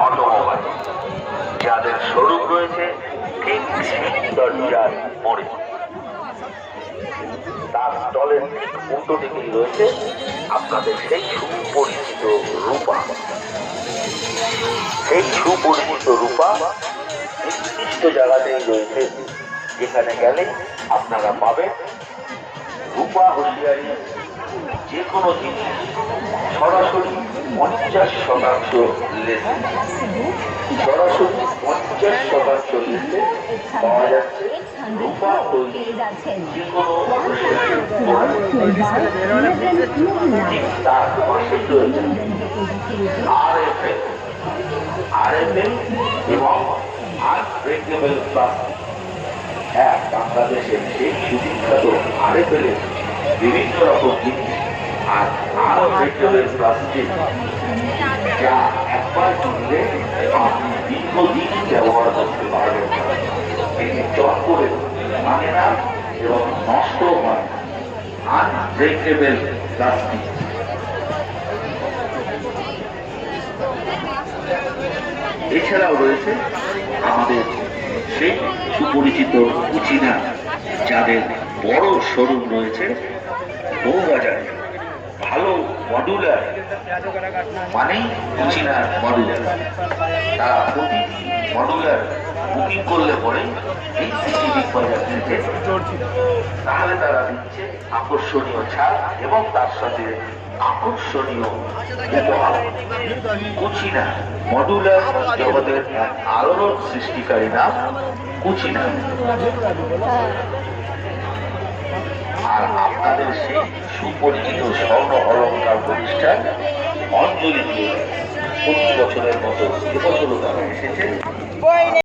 Automobile, যাদের showroom রয়েছে ঠিক দরজার মোড়ে। তার স্টলের ঠিক উল্টো দিকেই রয়েছে আপনাদের সেই সুপরিচিত রূপা। সেই সুপরিচিত রূপা নির্দিষ্ট জায়গাতেই রয়েছে, যেখানে গেলে আপনারা পাবেন রূপা হুঁশিয়ারি যে কোনো জিনিস সরাসরি 50% লেসে, সরাসরি 50% লেসে পাওয়া যাচ্ছে রূপা তৈরি যে কোনো তার পাশে রয়েছে RFL এবং আনব্রেকেবল প্লাস্টিক। হ্যাঁ, বাংলাদেশের সেই সুবিখ্যাত RFL এর বিভিন্ন রকম জিনিস আর আনব্রেকেবল প্লাস্টিক, যা একবার কিনলে আপনি দীর্ঘদিন ব্যবহার করতে পারবেন। এটি চট করে মানে না এবং নষ্ট হয়। Unbreakable plastic. এছাড়াও রয়েছে আমাদের সেই সুপরিচিত কুচিনা, যাদের বড় শোরুম রয়েছে বউবাজারে। ভালো মডুলার মানেই কুচিনার মডুলার। তারা প্রতিদিন মডুলার বুকিং করলে পরে এই সিটি বিগ বাজার কিনতে, তাহলে তারা দিচ্ছে আকর্ষণীয় ছাড় এবং তার সাথে আকর্ষণীয় উপহার। কুচিনা মডুলার জগতের এক আলোড়ন সৃষ্টিকারী নাম কুচিনা। আর আপনাদের সেই সুপরিচিত স্বর্ণ অলঙ্কার প্রতিষ্ঠান অঞ্জলি দিয়ে প্রতি বছরের মতো এবছরও তারা এসেছে।